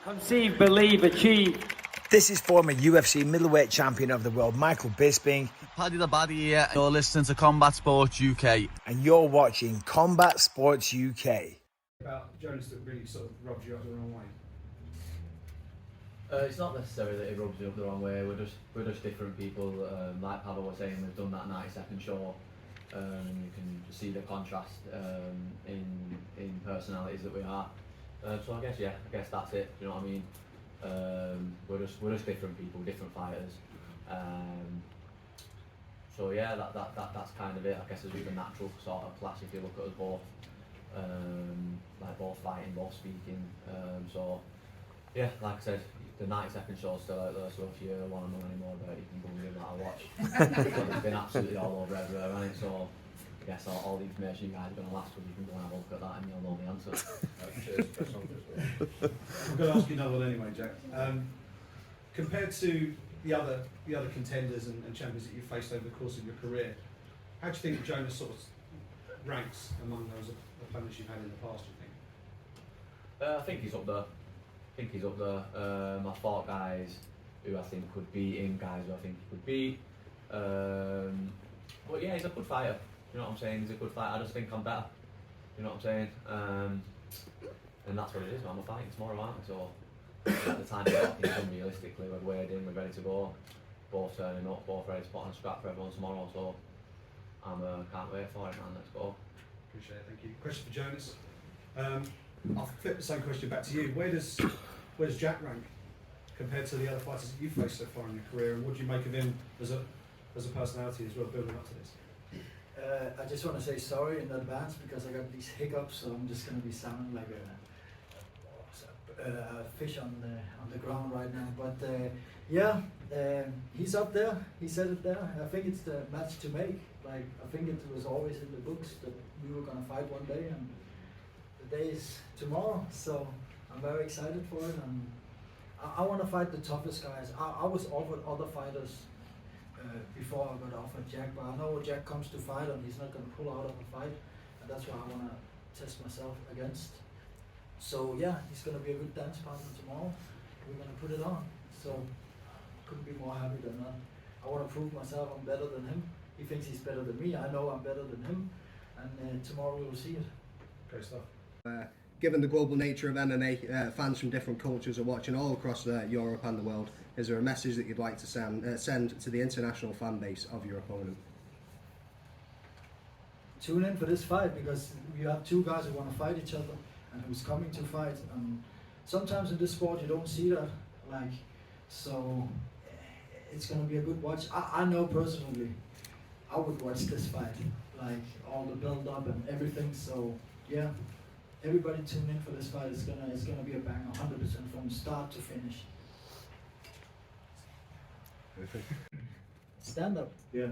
Conceive, believe, achieve. This is former UFC middleweight champion of the world, Michael Bisping. Paddy the Baddy here. You're listening to Combat Sports UK. And you're watching Combat Sports UK. About Jonas that really sort of rubbed you up the wrong way? It's not necessarily that it rubs you up the wrong way. We're just different people. Like Pablo was saying, we've done that 90-second show. You can see the contrast in personalities that we are. So I guess that's it. You know what I mean? We're just different people, different fighters. So yeah, that's kind of it. I guess it's just a natural sort of clash if you look at us both. Like both fighting, both speaking. So yeah, like I said, the 90-second show's still out there. So if you want to know any more about it, you can go and give that a watch. It's been absolutely all over everywhere, hasn't it? So I guess all the information you guys are going to last week, you can go and have a look at that and you'll know the answer. Cheers. Press on as well. I'm going to ask you another one anyway, Jack. Compared to the other contenders and champions that you've faced over the course of your career, how do you think Jonas sort of ranks among those opponents you've had in the past, do you think? I think he's up there. I fought guys who I think could beat him, guys who I think he could beat. But yeah, he's a good fighter. You know what I'm saying? He's a good fighter. I just think I'm better. You know what I'm saying? And that's what it is, man. I'm fighting tomorrow, aren't I? So at the time of talking, realistically, we're weighed in, we're ready to go. Both turning up, both ready to put on a scrap for everyone tomorrow. So I can't wait for it, man. Let's go. Appreciate it, thank you. Question for Jonas. I'll flip the same question back to you. Where does Jack rank compared to the other fighters that you've faced so far in your career, and what do you make of him as a personality as well, building up to this? I just want to say sorry in advance because I got these hiccups, so I'm just going to be sounding like a fish on the ground right now. But he's up there. He said it there. I think it's the match to make. Like, I think it was always in the books that we were going to fight one day, and the day is tomorrow. So I'm very excited for it, and I want to fight the toughest guys. I was offered other fighters before I got offered Jack, but I know Jack comes to fight and he's not going to pull out of a fight, and that's what I want to test myself against. So yeah, he's going to be a good dance partner tomorrow. We're going to put it on. So couldn't be more happy than that. I want to prove myself I'm better than him. He thinks he's better than me. I know I'm better than him, and tomorrow we will see it. Great stuff. Given the global nature of MMA, fans from different cultures are watching all across Europe and the world. Is there a message that you'd like to send to the international fan base of your opponent? Tune in for this fight, because you have two guys who want to fight each other and who's coming to fight. And sometimes in this sport you don't see that. So it's going to be a good watch. I know personally I would watch this fight, like all the build up and everything. So yeah. Everybody tune in for this fight. It's gonna be a bang, 100% from start to finish. Stand up. Yeah.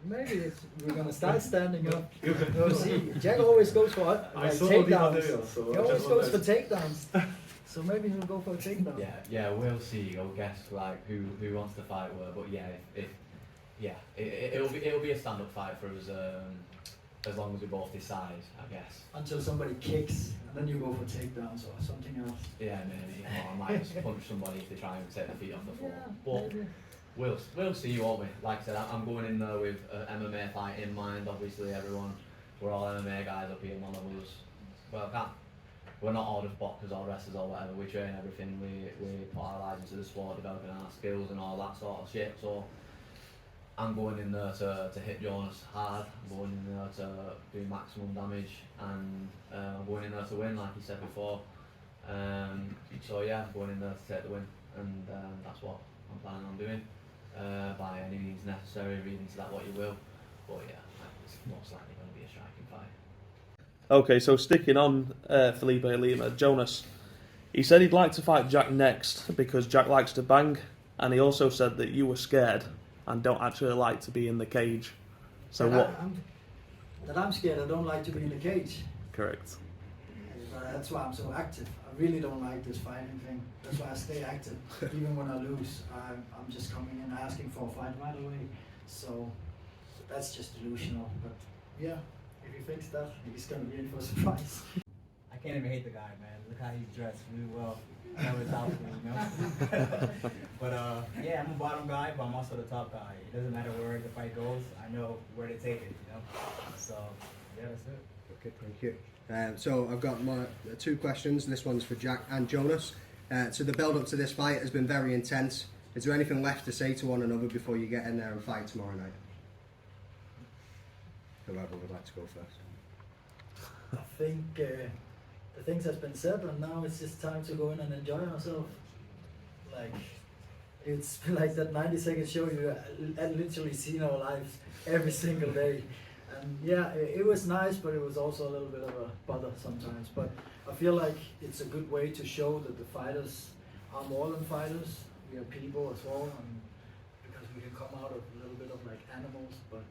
Maybe we're gonna start standing up. We'll see. Jack always goes for takedowns. He always goes for takedowns. So maybe he'll go for a takedown. Yeah, we'll see. I'll guess like who wants to fight where. But it'll be a stand-up fight for us. As long as we both decide, I guess. Until somebody kicks, and then you go for takedowns or something else. Yeah, maybe. Or I might just punch somebody if they try and take the feet off the floor. But maybe. We'll see, won't we? Like I said, I'm going in there with an MMA fight in mind. Obviously, we're all MMA guys up here. None of us, we're not all just boxers or wrestlers or whatever. We train everything. We put our lives into the sport, developing our skills and all that sort of shit. So I'm going in there to hit Jonas hard. I'm going in there to do maximum damage, and I'm going in there to win, like you said before. So yeah, I'm going in there to take the win, and that's what I'm planning on doing. By any means necessary, read into that what you will. But yeah, it's most likely going to be a striking fight. Okay, so sticking on Felipe Lima, Jonas, he said he'd like to fight Jack next because Jack likes to bang, and he also said that you were scared and don't actually like to be in the cage. So I'm scared. I don't like to be in the cage. Correct. That's why I'm so active. I really don't like this fighting thing. That's why I stay active. Even when I lose, I'm just coming in asking for a fight right away. So that's just delusional. But yeah, if he thinks that, he's going to be in for a surprise. I can't even hate the guy, man. Look how he's dressed really well. Never doubt me, you know. But yeah, I'm a bottom guy, but I'm also the top guy. It doesn't matter where the fight goes. I know where to take it, you know. So yeah, that's it. Okay, thank you. So I've got my two questions. This one's for Jack and Jonas. So the build up to this fight has been very intense. Is there anything left to say to one another before you get in there and fight tomorrow night? Whoever would like to go first. I think the things has been said, and now it's just time to go in and enjoy ourselves. Like, it's like that 90-second show you literally see in our lives every single day. And yeah, it was nice, but it was also a little bit of a bother sometimes. But I feel like it's a good way to show that the fighters are more than fighters. We are people as well, and because we can come out of a little bit of like animals, but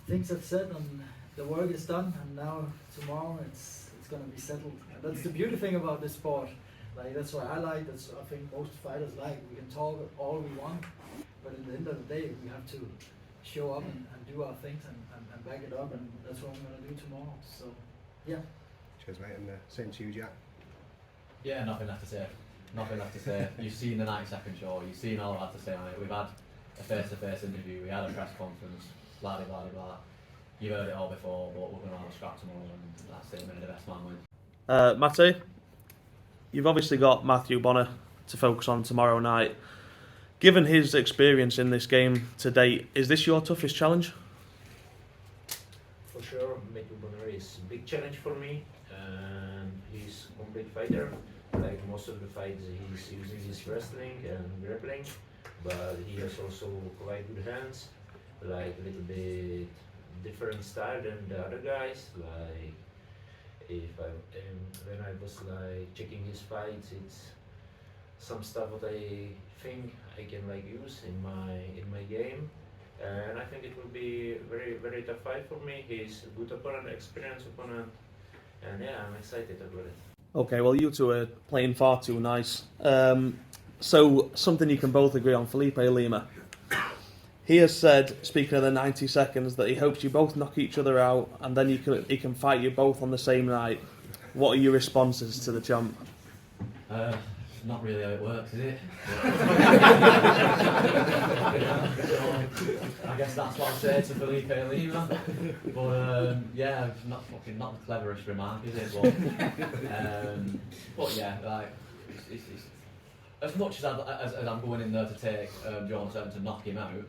things are said and the work is done, and now tomorrow it's gonna be settled. And that's the beauty thing about this sport. Like, that's what I like. That's I think most fighters like. We can talk all we want, but at the end of the day, we have to show up and do our things and back it up, and that's what I'm gonna do tomorrow. So yeah. Cheers, mate, and same to you, Jack. Yeah, nothing left to say. Nothing left to say. You've seen the 90-second show. You've seen all I had to say on it. We've had a face-to-face interview. We had a press conference. Blah blah blah blah. You've heard it all before, but we're going to have a scrap tomorrow, and that's it. Minute the best man wins. Matty, you've obviously got Matthew Bonner to focus on tomorrow night. Given his experience in this game to date, is this your toughest challenge? For sure, Matthew Bonner is a big challenge for me. He's a complete fighter. Like most of the fights, he's using his wrestling and grappling, but he has also quite good hands, like a little bit different style than the other guys. Like when I was like checking his fights, it's some stuff that I think I can like use in my game, and I think it will be very very tough fight for me. He's a good opponent, experienced opponent, and yeah, I'm excited about it. Okay, well, you two are playing far too nice. So, something you can both agree on, Felipe Lima. He has said, speaking of the 90 seconds, that he hopes you both knock each other out, and then he can fight you both on the same night. What are your responses to the champ? Not really how it works, is it? I guess that's what I'd say to Felipe Lima. But yeah, not the cleverest remark, is it? But yeah, like it's as much as I'm going in there to take Johnson to knock him out,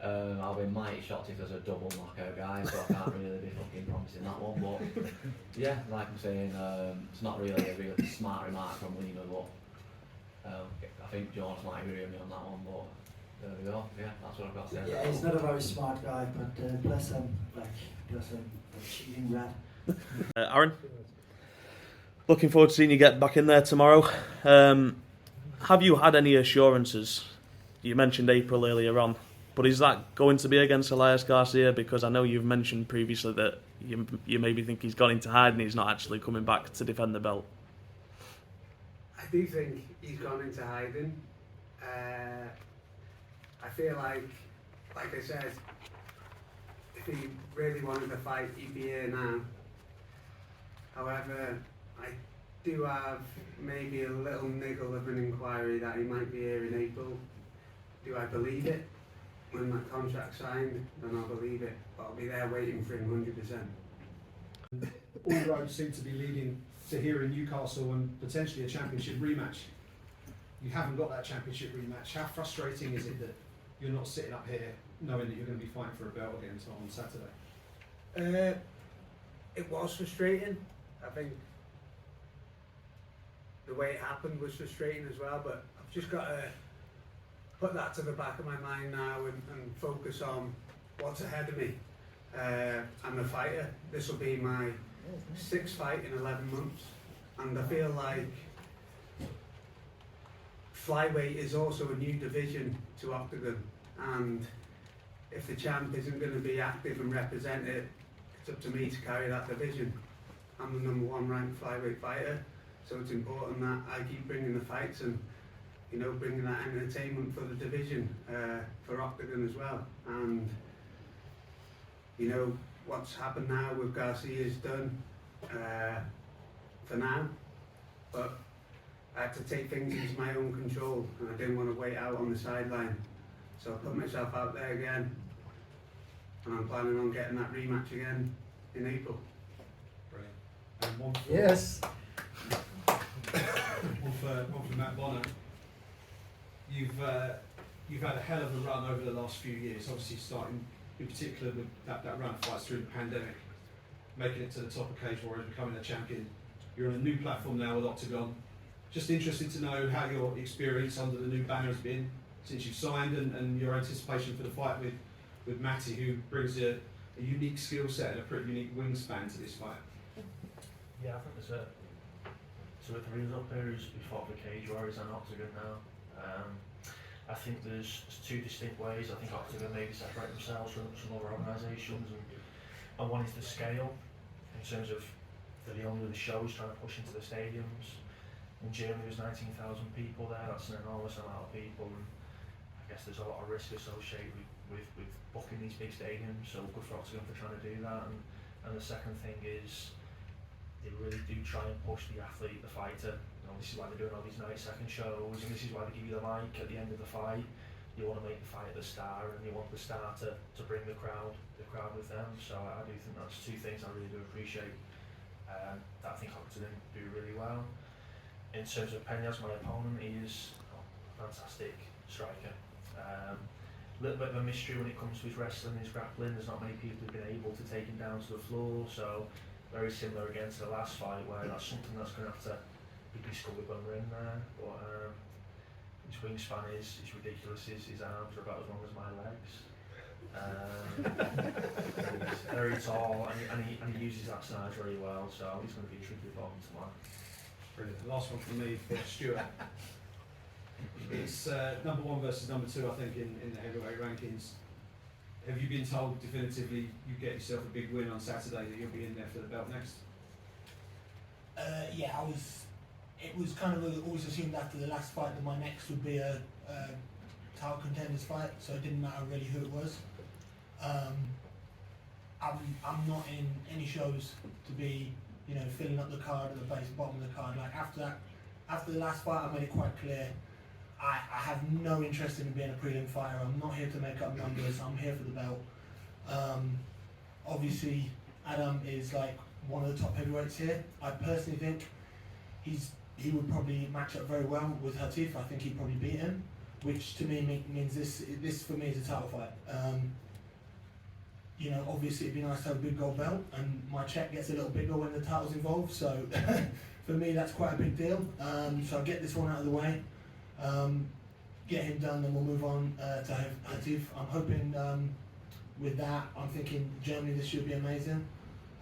I'll be mighty shocked if there's a double knockout guy, so I can't really be fucking promising that one. But yeah, like I'm saying, it's not really a really smart remark from Lima, but I think Jonas might agree with me on that one, but there we go. Yeah, that's what I've got to say. Yeah, he's not a very smart guy, but bless him, a cheating rat. Aaron, looking forward to seeing you get back in there tomorrow. Have you had any assurances? You mentioned April earlier on, but is that going to be against Elias Garcia? Because I know you've mentioned previously that you maybe think he's gone into hiding, he's not actually coming back to defend the belt. I do think he's gone into hiding. I feel like I said, if he really wanted to fight, he'd be here now. However, I do have maybe a little niggle of an inquiry that he might be here in April. Do I believe it? When that contract's signed, then I'll believe it. But I'll be there waiting for him 100%. All roads seem to be leading to here in Newcastle and potentially a championship rematch. You haven't got that championship rematch. How frustrating is it that you're not sitting up here knowing that you're going to be fighting for a belt again on Saturday? It was frustrating. I think the way it happened was frustrating as well, but I've just got to put that to the back of my mind now and focus on what's ahead of me. I'm a fighter. This will be my 6th fight in 11 months, and I feel like flyweight is also a new division to Octagon, and if the champ isn't going to be active and represent it, it's up to me to carry that division. I'm the #1 ranked flyweight fighter, so it's important that I keep bringing the fights and bringing that entertainment for the division, for Octagon as well. And what's happened now with Garcia is done for now, but I had to take things into my own control, and I didn't want to wait out on the sideline. So I put myself out there again, and I'm planning on getting that rematch again in April. Brilliant. And one for, Yes. one for Matt Bonner. You've had a hell of a run over the last few years, obviously starting in particular with that run of fights through the pandemic, making it to the top of Cage Warriors, becoming a champion. You're on a new platform now with OKTAGON. Just interested to know how your experience under the new banner has been since you've signed, and your anticipation for the fight with Matty, who brings a unique skill set and a pretty unique wingspan to this fight. Yeah, I think there's two or three up there who's fought for Cage Warriors and OKTAGON now. I think there's two distinct ways. I think OKTAGON maybe separate themselves from some other organisations, and one is the scale in terms of the only the shows trying to push into the stadiums. In Germany there's 19,000 people there, that's an enormous amount of people, and I guess there's a lot of risk associated with booking these big stadiums, so good for OKTAGON for trying to do that. And the second thing is they really do try and push the athlete, the fighter. You know, this is why they're doing all these 90-second shows, and this is why they give you the mic at the end of the fight. You want to make the fight the star, and you want the star to bring the crowd with them. So I do think that's two things I really do appreciate. That I think OKTAGON do really well. In terms of Peñas, my opponent, he is a fantastic striker. A little bit of a mystery when it comes to his wrestling, his grappling. There's not many people who've been able to take him down to the floor, so very similar again to the last fight, where that's something that's going to have to be discovered when we're in there. But his wingspan is ridiculous. His arms are about as long as my legs. He's very tall, and he uses that size very well, so he's going to be a tricky opponent tomorrow. Brilliant. The last one from me for Stuart. It's number 1 versus number 2, I think, in the heavyweight rankings. Have you been told definitively you get yourself a big win on Saturday, that you'll be in there for the belt next? Yeah, it was kind of always assumed after the last fight that my next would be a title contenders fight, so it didn't matter really who it was. I'm not in any shows to be, filling up the card at the bottom of the card. Like after the last fight, I made it quite clear. I have no interest in being a prelim fighter. I'm not here to make up numbers. I'm here for the belt. Obviously, Adam is like one of the top heavyweights here. I personally think he would probably match up very well with Hatif. I think he'd probably beat him, which to me means this for me is a title fight. Obviously it'd be nice to have a big gold belt, and my check gets a little bigger when the title's involved. So for me, that's quite a big deal. So I'll get this one out of the way, get him done, then we'll move on to Hatif. I'm hoping with that, I'm thinking Germany this should be amazing.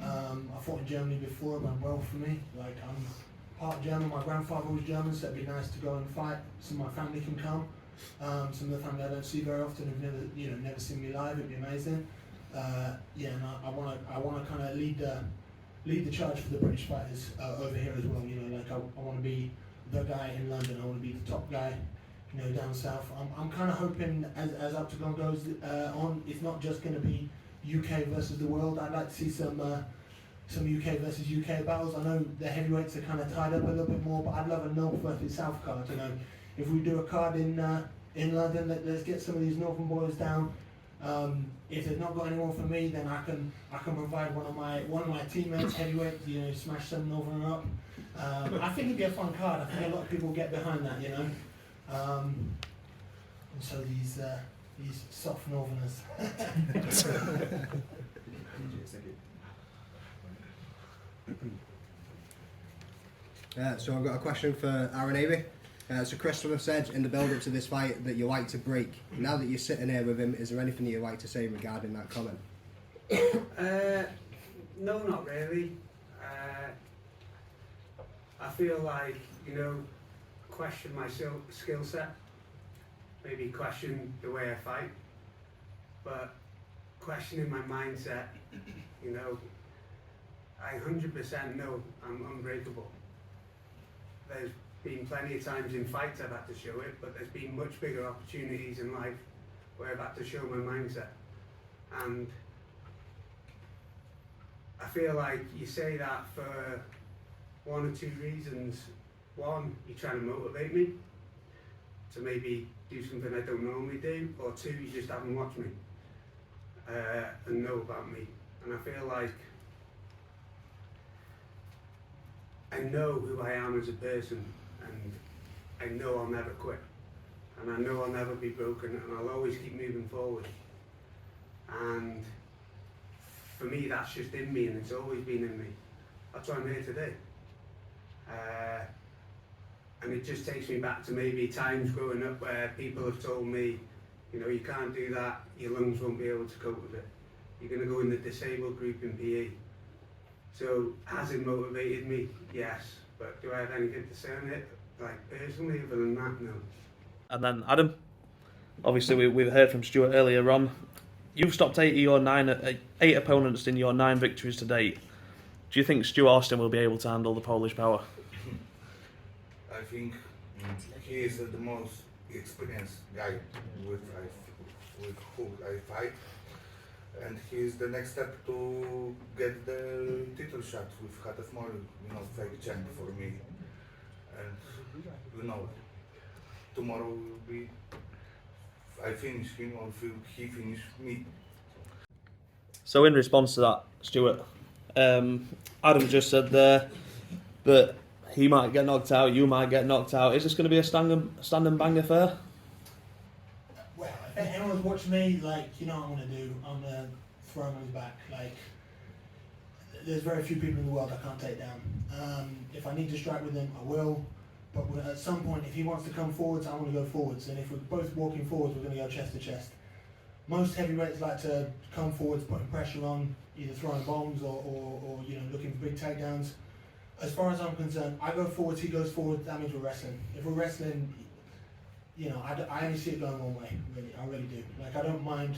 I fought in Germany before, it went well for me. Like I'm part German, my grandfather was German, so it'd be nice to go and fight. Some of my family can come. Some of the family I don't see very often have never seen me live. It'd be amazing. And I want to kind of lead the charge for the British fighters over here as well. I want to be the guy in London. I want to be the top guy, down south. I'm kind of hoping as OKTAGON goes on, it's not just going to be UK versus the world. I'd like to see some UK versus UK battles. I know the heavyweights are kind of tied up a little bit more, but I'd love a North versus South card. If we do a card in London, let's get some of these Northern boys down. If they've not got anyone for me, then I can provide one of my teammates heavyweight. Smash some Northern up. I think it'd be a fun card. I think a lot of people will get behind that. And so these soft Northerners. So I've got a question for Aaron Avey. So Christopher said in the build-up to this fight that you like to break. Now that you're sitting here with him, is there anything you'd like to say regarding that comment? No, not really. I feel like, question my skill set, maybe question the way I fight, but questioning my mindset, I 100% know I'm unbreakable. There's been plenty of times in fights I've had to show it, but there's been much bigger opportunities in life where I've had to show my mindset. And I feel like you say that for one or two reasons, one, you're trying to motivate me to maybe do something I don't normally do, or two, you just haven't watched me and know about me. And I feel like I know who I am as a person, and I know I'll never quit, and I know I'll never be broken, and I'll always keep moving forward. And for me, that's just in me, and it's always been in me. That's why I'm here today. And it just takes me back to maybe times growing up where people have told me, you know, you can't do that, your lungs won't be able to cope with it. You're going to go in the disabled group in PE. So has it motivated me? Yes. But do I have anything to say on it, like personally, other than that? No. And then Adam, obviously we've heard from Stuart earlier on. You've stopped eight opponents in your 9 victories to date. Do you think Stuart Austin will be able to handle the Polish power? I think he is the most experienced guy with who I fight, and he is the next step to get the title shot with had a small, fake champ for me, and tomorrow will be I finish him or he finish me. So in response to that, Stuart, Adam just said there that he might get knocked out, you might get knocked out. Is this going to be a stand and bang affair? Well, if anyone's watched me, you know what I'm going to do. I'm going to throw him on his back. There's very few people in the world I can't take down. If I need to strike with him, I will. But at some point, if he wants to come forwards, I want to go forwards. And if we're both walking forwards, we're going to go chest to chest. Most heavyweights like to come forwards, putting pressure on, either throwing bombs or looking for big takedowns. As far as I'm concerned, I go forwards, he goes forward, that means we're wrestling. If we're wrestling, I only see it going one way, really, I really do. I don't mind,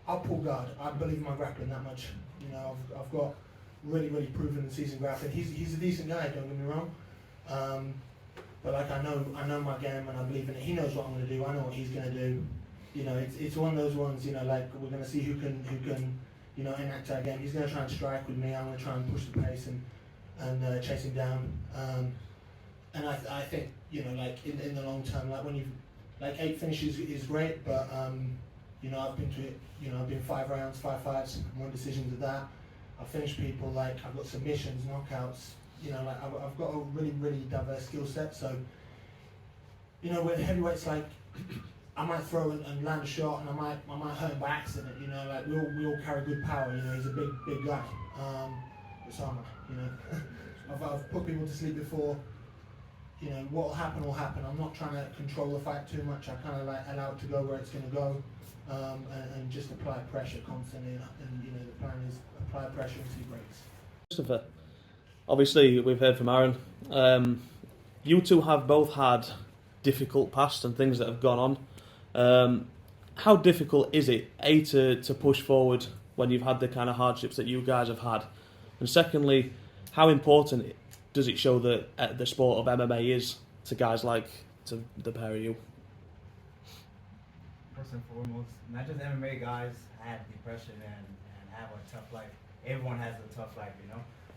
I'll pull guard, I believe in my grappling that much. I've got really, really proven and seasoned grappling. He's a decent guy, don't get me wrong. But I know my game and I believe in it. He knows what I'm going to do, I know what he's going to do. It's one of those ones, we're going to see who can enact our game. He's going to try and strike with me, I'm going to try and push the pace and chase him down, and I think in the long term, when you 8 finishes is great, but I've been to it. I've been 5 rounds, 5 fights, 1 decisions of that. I've finished people I've got submissions, knockouts. I've got a really, really diverse skill set. So with heavyweights, I might throw and land a shot, and I might hurt him by accident. We all carry good power. He's a big guy. Osama, I've put people to sleep before. What will happen will happen. I'm not trying to control the fight too much. I kind of allow it to go where it's going to go, and just apply pressure constantly. And the plan is apply pressure until he breaks. Christopher, obviously we've heard from Aaron. You two have both had difficult past and things that have gone on. How difficult is it, to push forward when you've had the kind of hardships that you guys have had? And secondly, how important does it show that the sport of MMA is to guys to the pair of you? First and foremost, not just MMA guys have depression and have a tough life. Everyone has a tough life,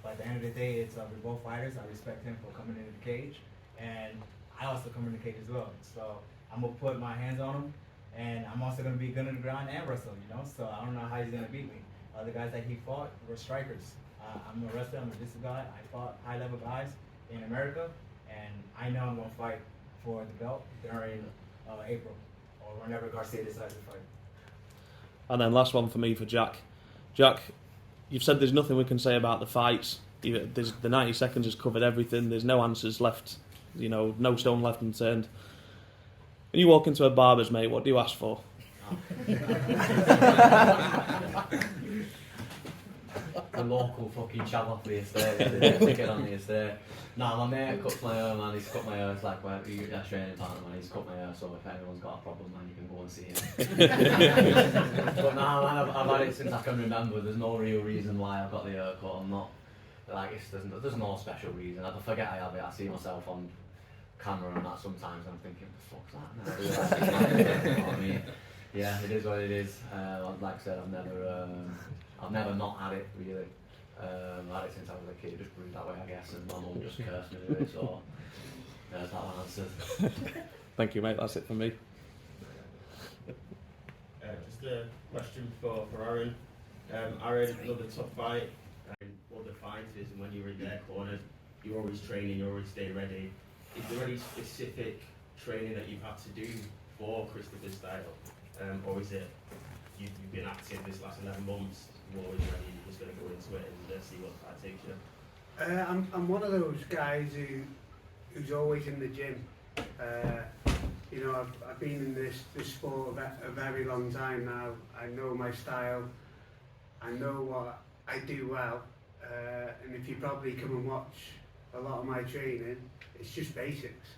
But at the end of the day, it's we're both fighters. I respect him for coming into the cage, and I also come in the cage as well. So I'm gonna put my hands on him, and I'm also gonna be good on the ground and wrestle, So I don't know how he's gonna beat me. The guys that he fought were strikers. I'm a wrestler, I'm a disciplined guy. I fought high-level guys in America, and I know I'm going to fight for the belt during April, or whenever Garcia decides to fight. And then last one for me for Jack. Jack, you've said there's nothing we can say about the fights. The 90 seconds has covered everything. There's no answers left, no stone left unturned. When you walk into a barber's, mate, what do you ask for? The local fucking chap off the estate, the ticket on the estate. Nah, my mate cuts my hair, man. He's cut my hair. It's like a training partner, man. He's cut my hair, so if anyone's got a problem, man, you can go and see him. But nah, man, I've had it since I can remember. There's no real reason why I've got the haircut. I'm not there's no special reason. I forget I have it. I see myself on camera and that sometimes. And I'm thinking, what the fuck's that? You know what I mean? Yeah, it is what it is. Like I said, I've never not had it really. I've had it since I was a kid, just grew that way I guess, and my mum just cursed me with it, so There's that one answered. Thank you, mate. That's it for me. Just a question for Aaron. Aaron, another tough fight. Other fighters, and when you're in their corner, you're always training, you're always staying ready. Is there any specific training that you've had to do for Christopher's style? Or is it you've been active this last 11 months, you're always ready, you're just going to go into it and see what the fight takes you? I'm one of those guys who's always in the gym. You know, I've been in this sport a very long time now. I know my style. I know what I do well. And if you probably come and watch a lot of my training, it's just basics.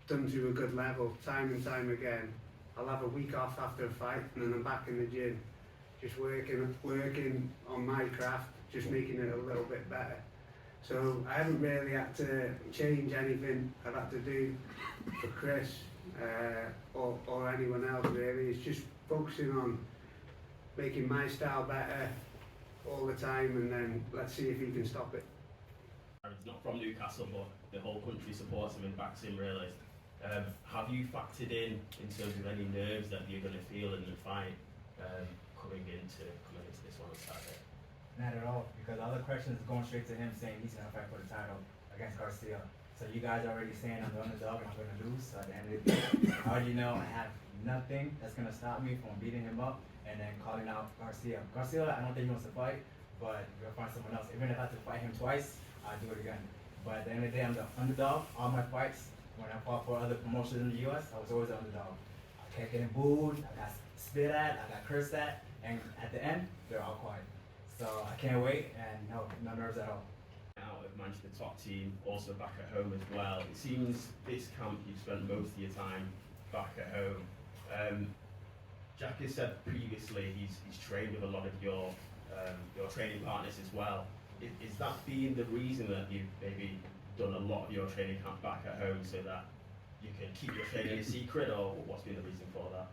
Done to a good level, time and time again. I'll have a week off after a fight and then I'm back in the gym. Just working on my craft, just making it a little bit better. So I haven't really had to change anything I've had to do for Chris or anyone else really. It's just focusing on making my style better all the time and then let's see if he can stop it. Aaron's not from Newcastle, but the whole country supports him and backs him really. Have you factored in terms of any nerves that you're going to feel in the fight coming into this one on Saturday? Not at all, because all the questions is going straight to him saying he's going to fight for the title against Garcia. So you guys are already saying I'm the underdog and I'm going to lose. So at the end of the day, I already know I have nothing that's going to stop me from beating him up and then calling out Garcia. Garcia, I don't think he wants to fight, but we'll find someone else. Even if I have to fight him twice, I'll do it again. But at the end of the day, I'm the underdog. All my fights, when I fought for other promotions in the US, I was always the underdog. I kept getting booed, I got spit at, I got cursed at, and at the end, they're all quiet. So I can't wait, and no nerves at all. Out of Manchester top team, also back at home as well. It seems this camp you've spent most of your time back at home. Jack has said previously he's trained with a lot of your training partners as well. Is that being the reason that you've maybe done a lot of your training camp back at home so that you can keep your training a secret, or what's been the reason for that?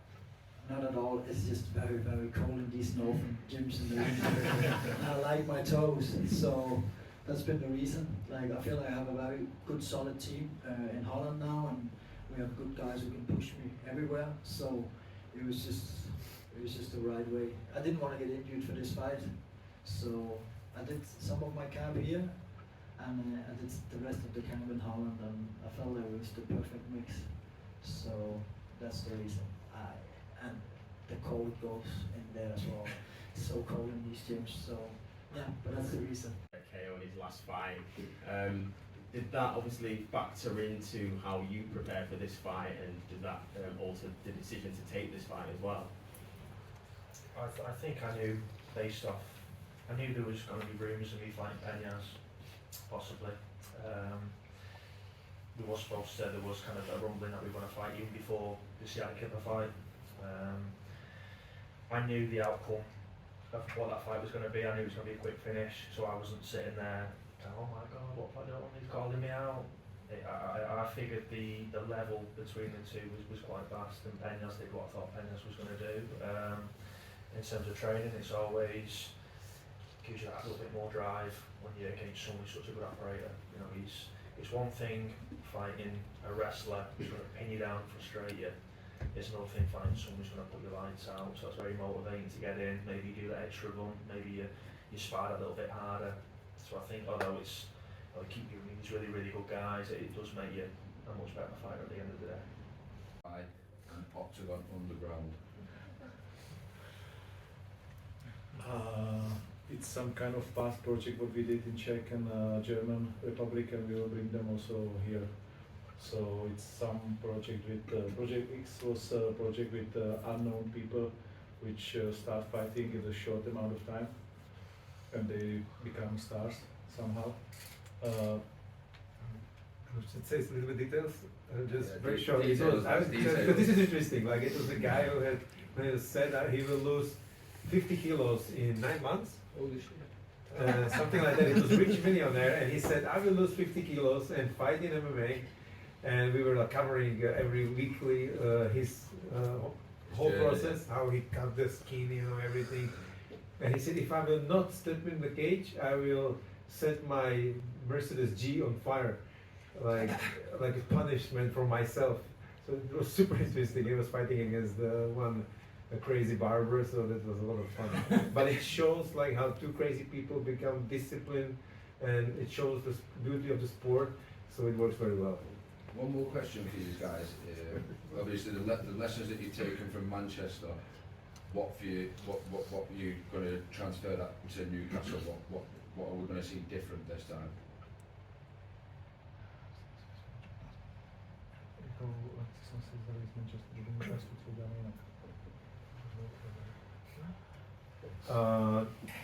Not at all. It's just very, very cold in these northern gyms in the winter. I like my toes, so that's been the reason. Like I feel like I have a very good, solid team in Holland now, and we have good guys who can push me everywhere. So it was just the right way. I didn't want to get injured for this fight, so I did some of my camp here, and I did the rest of the camp in Holland, and I felt like it was the perfect mix. So that's the reason. And the cold goes in there as well. It's so cold in these gyms, so yeah, but that's the reason. KO in his last fight. Did that obviously factor into how you prepared for this fight, and did that alter the decision to take this fight as well? I think I knew based off, I knew there was going to be rumours of me fighting Peñas, possibly. There was kind of a rumbling that we were going to fight even before the Seattle Kipper fight. I knew the outcome of what that fight was going to be. I knew it was going to be a quick finish, so I wasn't sitting there going, oh my god, what have I done? He's calling me out. I figured the level between the two was quite vast, and Peñas did what I thought Peñas was going to do. In terms of training, it's always gives you that little bit more drive when you're against someone who's such a good operator. You know, it's one thing fighting a wrestler who's going to pin you down, frustrate you. It's another thing finding someone who's going to put your lights out, so it's very motivating to get in. Maybe you do that extra run, maybe you spar a little bit harder. So I think although keep you in these really, really good guys, it does make you a much better fighter at the end of the day. And Octagon Underground. It's some kind of past project what we did in Czech and German Republic, and we will bring them also here. So it's some project with Project X was a project with unknown people which start fighting in a short amount of time and they become stars somehow. Should say a little bit details, just very details, short. details. But this is interesting. Like it was a guy who had said that he will lose 50 kilos in 9 months. Holy shit. Something like that. It was a rich millionaire, and he said, "I will lose 50 kilos and fight in MMA." And we were like covering every weekly his whole process, how he cut the skin, everything. And he said, if I will not step in the cage, I will set my Mercedes G on fire. like a punishment for myself. So it was super interesting. He was fighting against a crazy barber, so that was a lot of fun. But it shows like how two crazy people become disciplined, and it shows the beauty of the sport. So it works very well. One more question for you guys. Obviously, the lessons that you've taken from Manchester, what are you going to transfer that to Newcastle? What are we going to see different this time?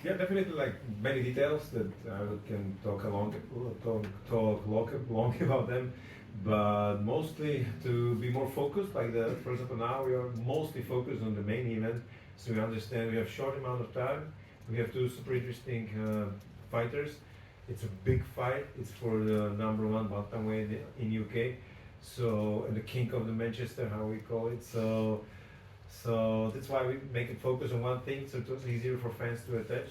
Yeah, definitely like many details that I can talk long about them, but mostly to be more focused. Like for example, now we are mostly focused on the main event, so we understand we have short amount of time. We have two super interesting fighters. It's a big fight. It's for the #1 bantamweight in UK. So, and the king of the Manchester, how we call it. So that's why we make it focus on one thing, so it was easier for fans to attach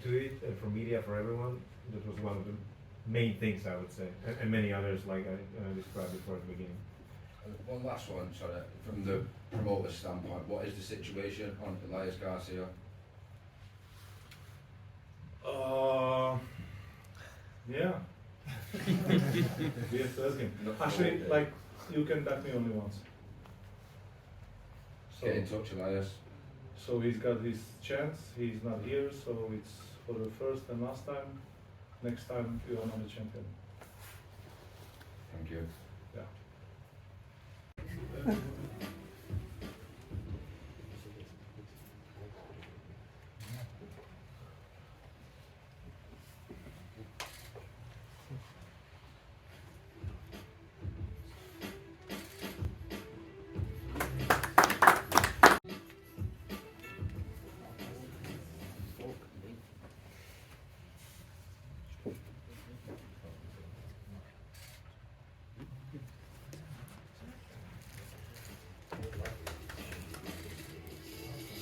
to it, and for media, for everyone. That was one of the main things, I would say, and many others like I described before at the beginning. One last one, sorry, from the promoter standpoint, what is the situation on Elias Garcia? Yeah. We have to ask him. Actually, like, you can back me only once. So, Get in touch, Elias. So he's got his chance. He's not here, so it's for the first and last time. Next time you are another champion. Thank you. Yeah.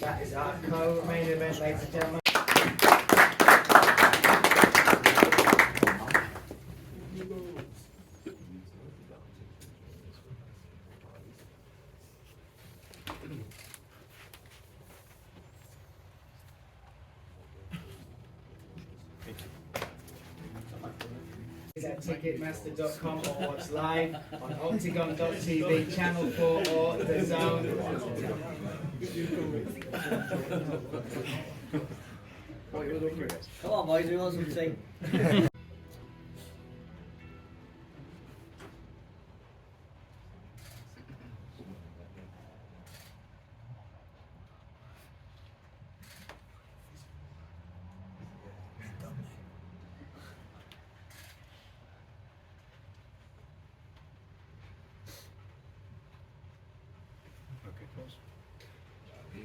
That is our co-main event, ladies and gentlemen. At Ticketmaster.com or watch live on OKTAGON.tv, Channel 4 or The Zone. Come on, boys, we want something.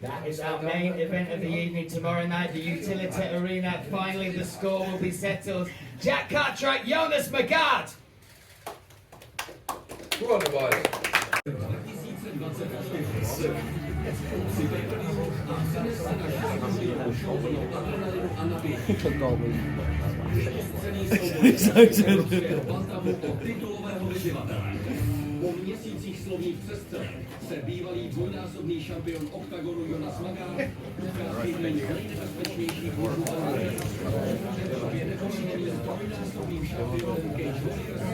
That is our main event of the evening tomorrow night, the Utility Arena. Finally, the score will be settled. Jack Cartwright, Jonas Magard. Go on, boys. Po měsících slovních přestřelek se bývalý dvojnásobný šampion OKTAGONu Jonas Magard nachází v nejnebezpečnějších mužů je nepořízený s dvojnásobným šampionem Cage Warriors.